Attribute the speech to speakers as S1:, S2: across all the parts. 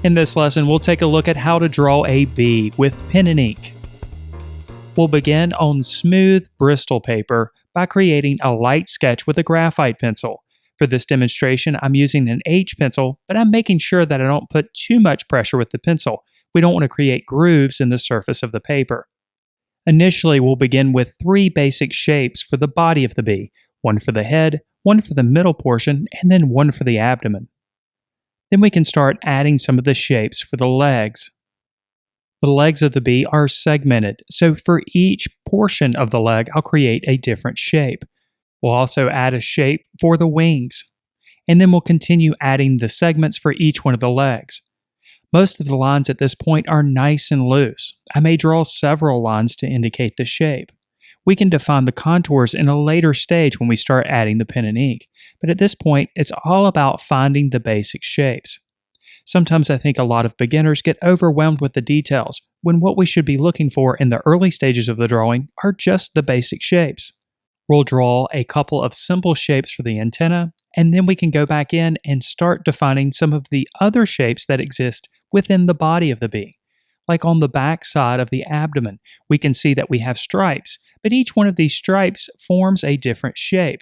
S1: In this lesson, we'll take a look at how to draw a bee with pen and ink. We'll begin on smooth Bristol paper by creating a light sketch with a graphite pencil. For this demonstration, I'm using an H pencil, but I'm making sure that I don't put too much pressure with the pencil. We don't want to create grooves in the surface of the paper. Initially, we'll begin with 3 basic shapes for the body of the bee, one for the head, one for the middle portion, and then one for the abdomen. Then we can start adding some of the shapes for the legs. The legs of the bee are segmented, so for each portion of the leg, I'll create a different shape. We'll also add a shape for the wings, and then we'll continue adding the segments for each one of the legs. Most of the lines at this point are nice and loose. I may draw several lines to indicate the shape. We can define the contours in a later stage when we start adding the pen and ink, but at this point, it's all about finding the basic shapes. Sometimes I think a lot of beginners get overwhelmed with the details, when what we should be looking for in the early stages of the drawing are just the basic shapes. We'll draw a couple of simple shapes for the antenna, and then we can go back in and start defining some of the other shapes that exist within the body of the bee. Like on the back side of the abdomen, we can see that we have stripes, but each one of these stripes forms a different shape.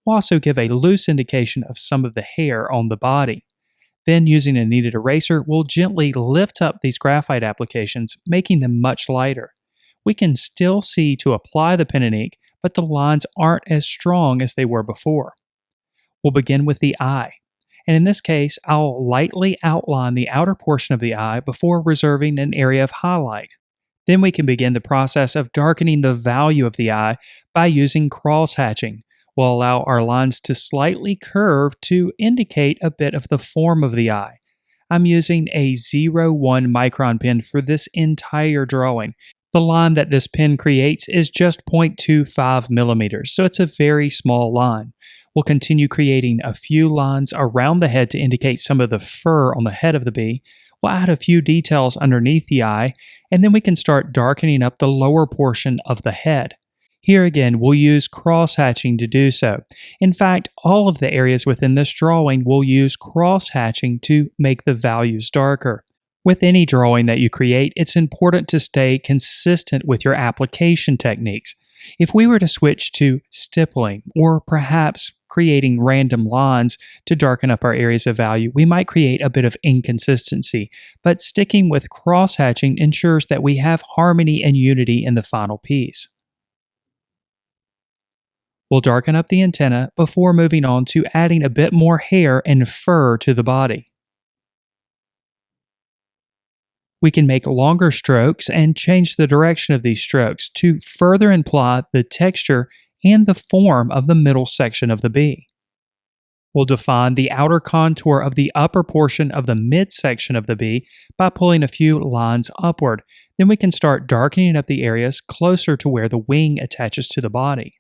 S1: We'll also give a loose indication of some of the hair on the body. Then, using a kneaded eraser, we'll gently lift up these graphite applications, making them much lighter. We can still see to apply the pen and ink, but the lines aren't as strong as they were before. We'll begin with the eye. And in this case, I'll lightly outline the outer portion of the eye before reserving an area of highlight. Then we can begin the process of darkening the value of the eye by using cross-hatching. We'll allow our lines to slightly curve to indicate a bit of the form of the eye. I'm using a 0.1 micron pen for this entire drawing. The line that this pen creates is just 0.25 millimeters, so it's a very small line. We'll continue creating a few lines around the head to indicate some of the fur on the head of the bee. We'll add a few details underneath the eye, and then we can start darkening up the lower portion of the head. Here again, we'll use cross-hatching to do so. In fact, all of the areas within this drawing will use cross-hatching to make the values darker. With any drawing that you create, it's important to stay consistent with your application techniques. If we were to switch to stippling or perhaps creating random lines to darken up our areas of value, we might create a bit of inconsistency, but sticking with cross-hatching ensures that we have harmony and unity in the final piece. We'll darken up the antenna before moving on to adding a bit more hair and fur to the body. We can make longer strokes and change the direction of these strokes to further imply the texture and the form of the middle section of the bee. We'll define the outer contour of the upper portion of the midsection of the bee by pulling a few lines upward. Then we can start darkening up the areas closer to where the wing attaches to the body.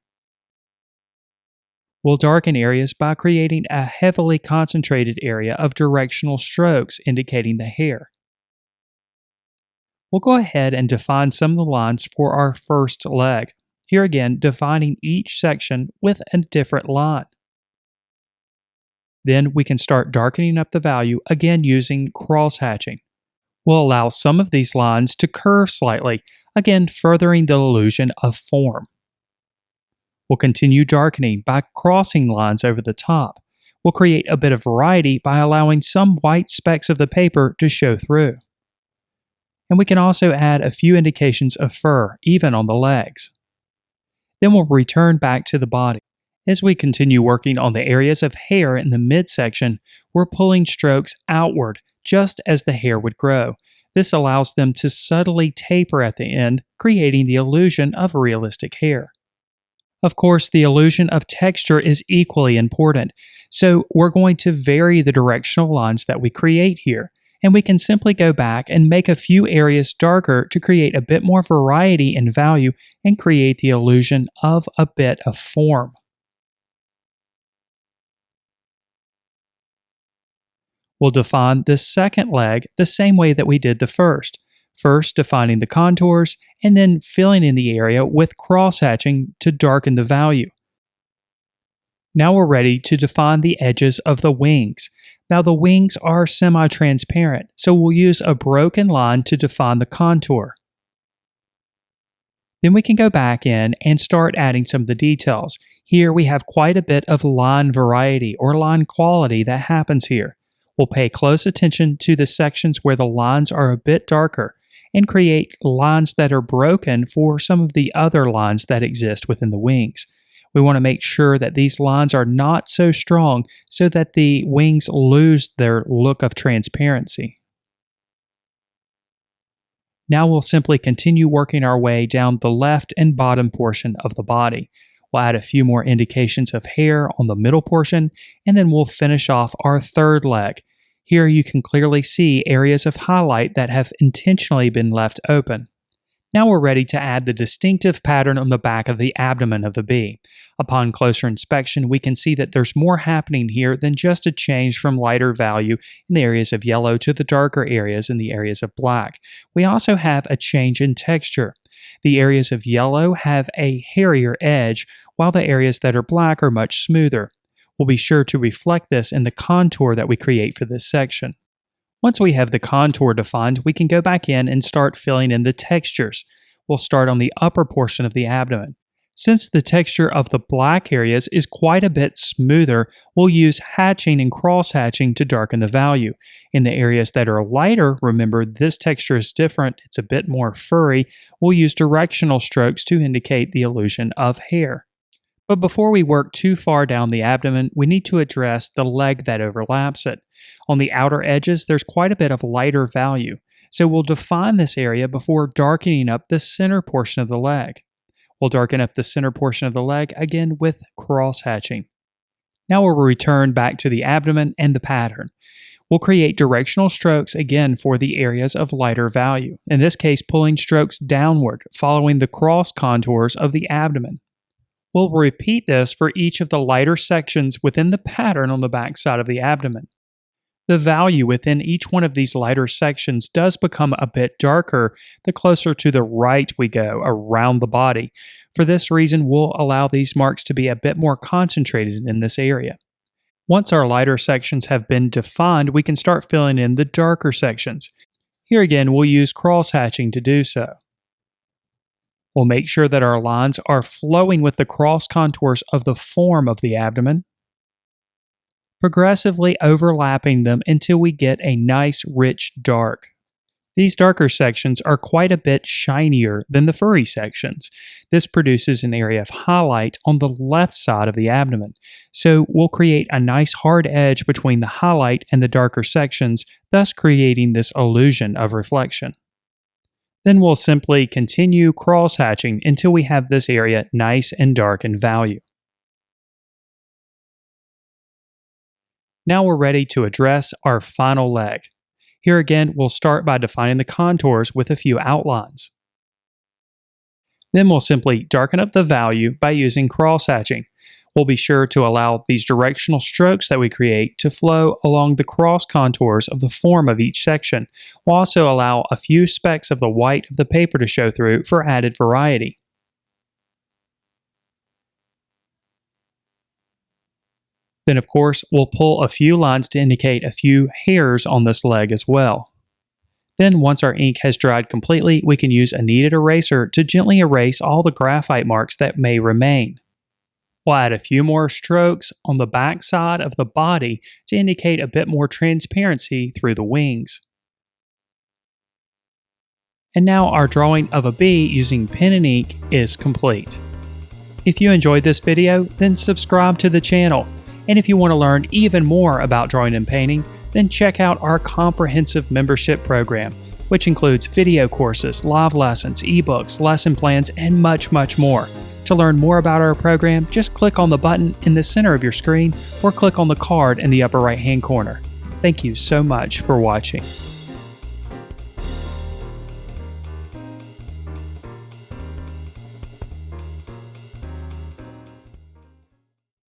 S1: We'll darken areas by creating a heavily concentrated area of directional strokes indicating the hair. We'll go ahead and define some of the lines for our first leg. Here again, defining each section with a different line. Then we can start darkening up the value, again using cross-hatching. We'll allow some of these lines to curve slightly, again furthering the illusion of form. We'll continue darkening by crossing lines over the top. We'll create a bit of variety by allowing some white specks of the paper to show through. And we can also add a few indications of fur, even on the legs. Then we'll return back to the body. As we continue working on the areas of hair in the midsection, we're pulling strokes outward just as the hair would grow. This allows them to subtly taper at the end, creating the illusion of realistic hair. Of course, the illusion of texture is equally important, so we're going to vary the directional lines that we create here. And we can simply go back and make a few areas darker to create a bit more variety and value and create the illusion of a bit of form. We'll define the second leg the same way that we did the first. First defining the contours and then filling in the area with cross-hatching to darken the value. Now we're ready to define the edges of the wings. Now the wings are semi-transparent, so we'll use a broken line to define the contour. Then we can go back in and start adding some of the details. Here we have quite a bit of line variety or line quality that happens here. We'll pay close attention to the sections where the lines are a bit darker and create lines that are broken for some of the other lines that exist within the wings. We want to make sure that these lines are not so strong so that the wings lose their look of transparency. Now we'll simply continue working our way down the left and bottom portion of the body. We'll add a few more indications of hair on the middle portion, and then we'll finish off our third leg. Here you can clearly see areas of highlight that have intentionally been left open. Now we're ready to add the distinctive pattern on the back of the abdomen of the bee. Upon closer inspection, we can see that there's more happening here than just a change from lighter value in the areas of yellow to the darker areas in the areas of black. We also have a change in texture. The areas of yellow have a hairier edge, while the areas that are black are much smoother. We'll be sure to reflect this in the contour that we create for this section. Once we have the contour defined, we can go back in and start filling in the textures. We'll start on the upper portion of the abdomen. Since the texture of the black areas is quite a bit smoother, we'll use hatching and cross-hatching to darken the value. In the areas that are lighter, remember this texture is different, it's a bit more furry, we'll use directional strokes to indicate the illusion of hair. But before we work too far down the abdomen, we need to address the leg that overlaps it. On the outer edges, there's quite a bit of lighter value, so we'll define this area before darkening up the center portion of the leg. We'll darken up the center portion of the leg again with cross-hatching. Now we'll return back to the abdomen and the pattern. We'll create directional strokes again for the areas of lighter value, in this case pulling strokes downward, following the cross contours of the abdomen. We'll repeat this for each of the lighter sections within the pattern on the back side of the abdomen. The value within each one of these lighter sections does become a bit darker the closer to the right we go around the body. For this reason, we'll allow these marks to be a bit more concentrated in this area. Once our lighter sections have been defined, we can start filling in the darker sections. Here again, we'll use cross-hatching to do so. We'll make sure that our lines are flowing with the cross contours of the form of the abdomen, progressively overlapping them until we get a nice rich dark. These darker sections are quite a bit shinier than the furry sections. This produces an area of highlight on the left side of the abdomen, so we'll create a nice hard edge between the highlight and the darker sections, thus creating this illusion of reflection. Then we'll simply continue cross-hatching until we have this area nice and dark in value. Now we're ready to address our final leg. Here again, we'll start by defining the contours with a few outlines. Then we'll simply darken up the value by using cross-hatching. We'll be sure to allow these directional strokes that we create to flow along the cross contours of the form of each section. We'll also allow a few specks of the white of the paper to show through for added variety. Then of course, we'll pull a few lines to indicate a few hairs on this leg as well. Then once our ink has dried completely, we can use a kneaded eraser to gently erase all the graphite marks that may remain. We'll add a few more strokes on the back side of the body to indicate a bit more transparency through the wings. And now our drawing of a bee using pen and ink is complete. If you enjoyed this video, then subscribe to the channel. And if you want to learn even more about drawing and painting, then check out our comprehensive membership program, which includes video courses, live lessons, ebooks, lesson plans, and much, much more. To learn more about our program, just click on the button in the center of your screen or click on the card in the upper right-hand corner. Thank you so much for watching.